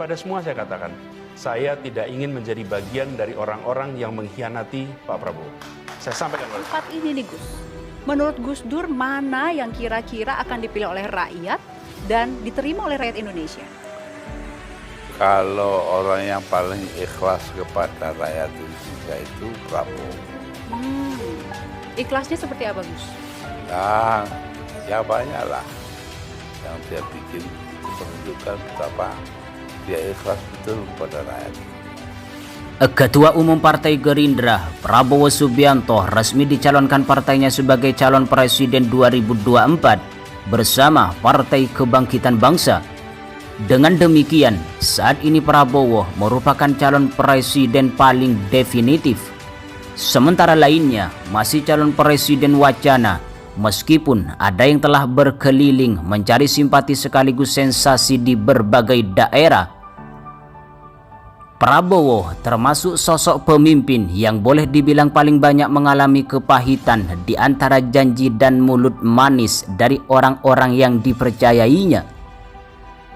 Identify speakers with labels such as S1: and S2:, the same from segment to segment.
S1: kepada semua saya katakan, saya tidak ingin menjadi bagian dari orang-orang yang mengkhianati Pak Prabowo. Saya sampaikan kepada
S2: Empat ini nih Gus, menurut Gus Dur mana yang kira-kira akan dipilih oleh rakyat dan diterima oleh rakyat Indonesia?
S3: Kalau orang yang paling ikhlas kepada rakyat Indonesia itu Prabowo.
S2: Ikhlasnya seperti apa Gus?
S3: Nah, ya banyak lah yang dia bikin itu menunjukkan betapa dia ikhlas betul kepada rakyat.
S4: Ketua Umum Partai Gerindra, Prabowo Subianto, resmi dicalonkan partainya sebagai calon presiden 2024 bersama Partai Kebangkitan Bangsa. Dengan demikian, saat ini Prabowo merupakan calon presiden paling definitif. Sementara lainnya masih calon presiden wacana, meskipun ada yang telah berkeliling mencari simpati sekaligus sensasi di berbagai daerah. Prabowo termasuk sosok pemimpin yang boleh dibilang paling banyak mengalami kepahitan di antara janji dan mulut manis dari orang-orang yang dipercayainya.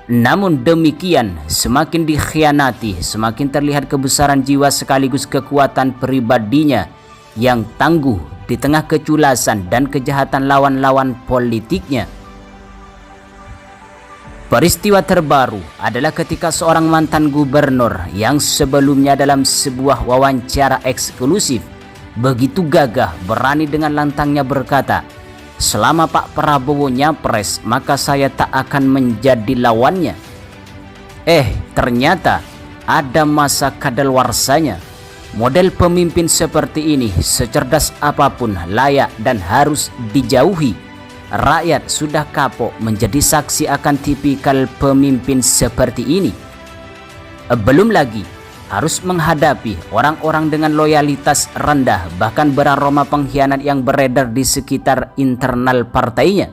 S4: Namun demikian, semakin dikhianati, semakin terlihat kebesaran jiwa sekaligus kekuatan pribadinya yang tangguh di tengah keculasan dan kejahatan lawan-lawan politiknya. Peristiwa terbaru adalah ketika seorang mantan gubernur yang sebelumnya dalam sebuah wawancara eksklusif begitu gagah berani dengan lantangnya berkata, "Selama Pak Prabowo nyapres, maka saya tak akan menjadi lawannya." Ternyata ada masa kadaluarsanya. Model pemimpin seperti ini secerdas apapun layak dan harus dijauhi. Rakyat sudah kapok menjadi saksi akan tipikal pemimpin seperti ini. Belum lagi harus menghadapi orang-orang dengan loyalitas rendah, bahkan beraroma pengkhianat yang beredar di sekitar internal partainya.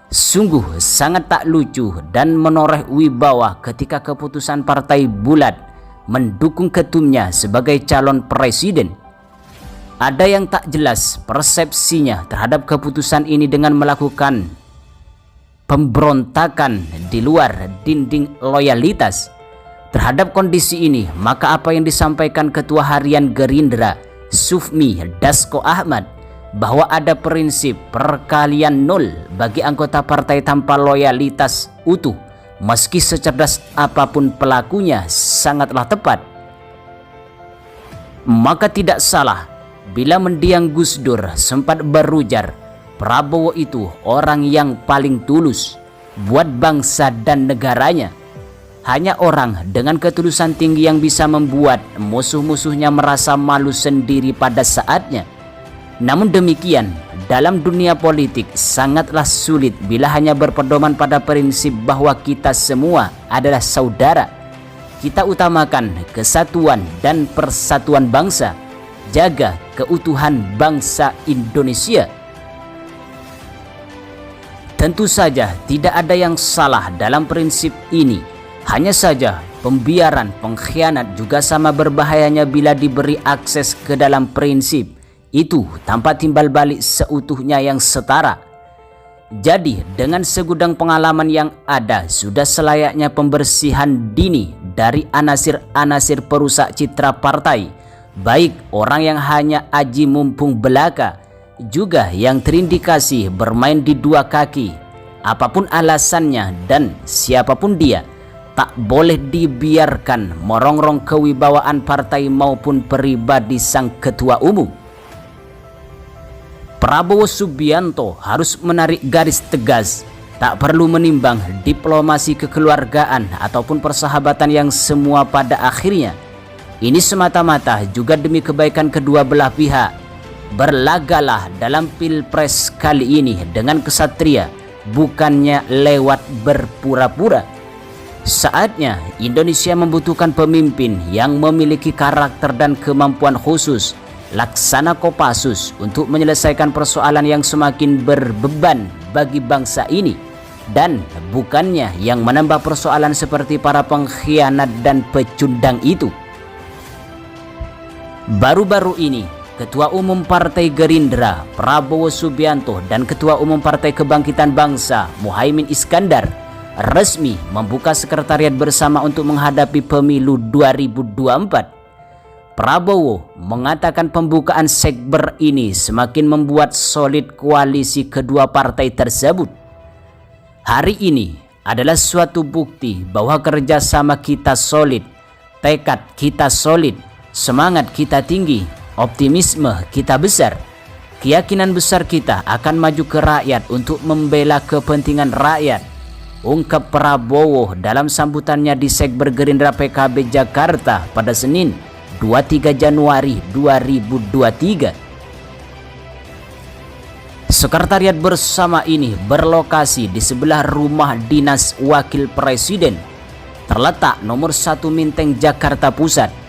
S4: Sungguh sangat tak lucu dan menoreh wibawa ketika keputusan partai bulat mendukung ketumnya sebagai calon presiden. Ada yang tak jelas persepsinya terhadap keputusan ini dengan melakukan pemberontakan di luar dinding loyalitas. Terhadap kondisi ini, maka apa yang disampaikan Ketua Harian Gerindra, Sufmi Dasko Ahmad, bahwa ada prinsip perkalian nol bagi anggota partai tanpa loyalitas utuh, meski secerdas apapun pelakunya, sangatlah tepat. Maka tidak salah bila mendiang Gus Dur sempat berujar, Prabowo itu orang yang paling tulus buat bangsa dan negaranya. Hanya orang dengan ketulusan tinggi yang bisa membuat musuh-musuhnya merasa malu sendiri pada saatnya. Namun demikian, dalam dunia politik sangatlah sulit bila hanya berpedoman pada prinsip bahwa kita semua adalah saudara. Kita utamakan kesatuan dan persatuan bangsa. Jaga keutuhan bangsa Indonesia. Tentu saja tidak ada yang salah dalam prinsip ini. Hanya saja pembiaran, pengkhianat juga sama berbahayanya bila diberi akses ke dalam prinsip itu tanpa timbal balik seutuhnya yang setara. Jadi dengan segudang pengalaman yang ada, sudah selayaknya pembersihan dini dari anasir-anasir perusak citra partai, baik orang yang hanya aji mumpung belaka, juga yang terindikasi bermain di dua kaki. Apapun alasannya dan siapapun dia, tak boleh dibiarkan merongrong kewibawaan partai maupun pribadi sang ketua umum. Prabowo Subianto harus menarik garis tegas, tak perlu menimbang diplomasi kekeluargaan ataupun persahabatan yang semua pada akhirnya ini semata-mata juga demi kebaikan kedua belah pihak. Berlagalah dalam pilpres kali ini dengan kesatria, bukannya lewat berpura-pura. Saatnya Indonesia membutuhkan pemimpin yang memiliki karakter dan kemampuan khusus, laksana Kopassus, untuk menyelesaikan persoalan yang semakin berbeban bagi bangsa ini, dan bukannya yang menambah persoalan seperti para pengkhianat dan pecundang itu. Baru-baru ini, Ketua Umum Partai Gerindra, Prabowo Subianto, dan Ketua Umum Partai Kebangkitan Bangsa, Muhaimin Iskandar, resmi membuka sekretariat bersama untuk menghadapi pemilu 2024. Prabowo mengatakan pembukaan sekber ini semakin membuat solid koalisi kedua partai tersebut. Hari ini adalah suatu bukti bahwa kerjasama kita solid, tekad kita solid, semangat kita tinggi, optimisme kita besar. Keyakinan besar kita akan maju ke rakyat untuk membela kepentingan rakyat, ungkap Prabowo dalam sambutannya di Sekber Gerindra PKB Jakarta pada Senin 23 Januari 2023. Sekretariat bersama ini berlokasi di sebelah rumah dinas Wakil Presiden, terletak nomor 1 Menteng, Jakarta Pusat.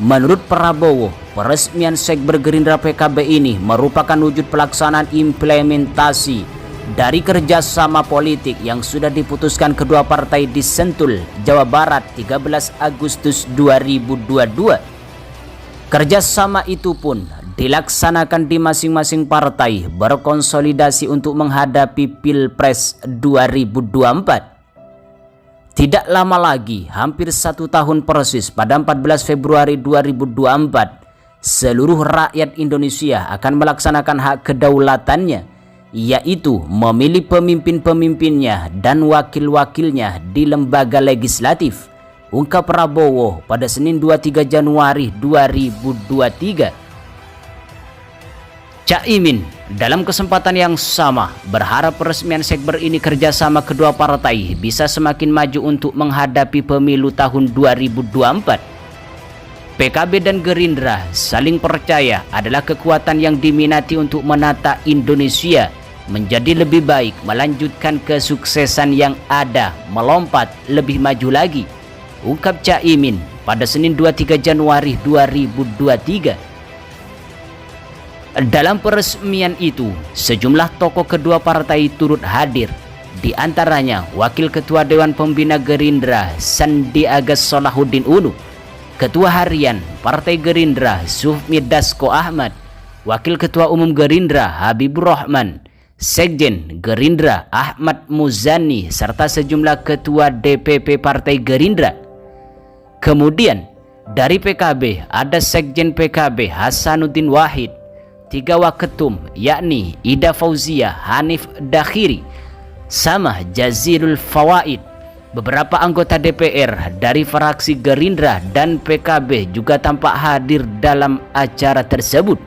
S4: Menurut Prabowo, peresmian Sekber Gerindra PKB ini merupakan wujud pelaksanaan implementasi dari kerjasama politik yang sudah diputuskan kedua partai di Sentul, Jawa Barat 13 Agustus 2022. Kerjasama itu pun dilaksanakan di masing-masing partai berkonsolidasi untuk menghadapi Pilpres 2024. Tidak lama lagi, hampir 1 tahun persis pada 14 Februari 2024, seluruh rakyat Indonesia akan melaksanakan hak kedaulatannya, yaitu memilih pemimpin-pemimpinnya dan wakil-wakilnya di lembaga legislatif, ungkap Prabowo pada Senin 23 Januari 2023. Caimin dalam kesempatan yang sama berharap peresmian Sekber ini kerjasama kedua partai bisa semakin maju untuk menghadapi pemilu tahun 2024. PKB dan Gerindra saling percaya adalah kekuatan yang diminati untuk menata Indonesia menjadi lebih baik, melanjutkan kesuksesan yang ada, melompat lebih maju lagi, ungkap Caimin pada Senin 23 Januari 2023. Dalam peresmian itu, sejumlah tokoh kedua partai turut hadir, di antaranya Wakil Ketua Dewan Pembina Gerindra Sandiaga Salahuddin Uno, Ketua Harian Partai Gerindra Sufmi Dasko Ahmad, Wakil Ketua Umum Gerindra Habibur Rahman, Sekjen Gerindra Ahmad Muzani, serta sejumlah Ketua DPP Partai Gerindra. Kemudian dari PKB ada Sekjen PKB Hasanuddin Wahid, 3 waketum yakni Ida Fauzia, Hanif Dakhiri, Samah Jazilul Fawaid. Beberapa anggota DPR dari fraksi Gerindra dan PKB juga tampak hadir dalam acara tersebut.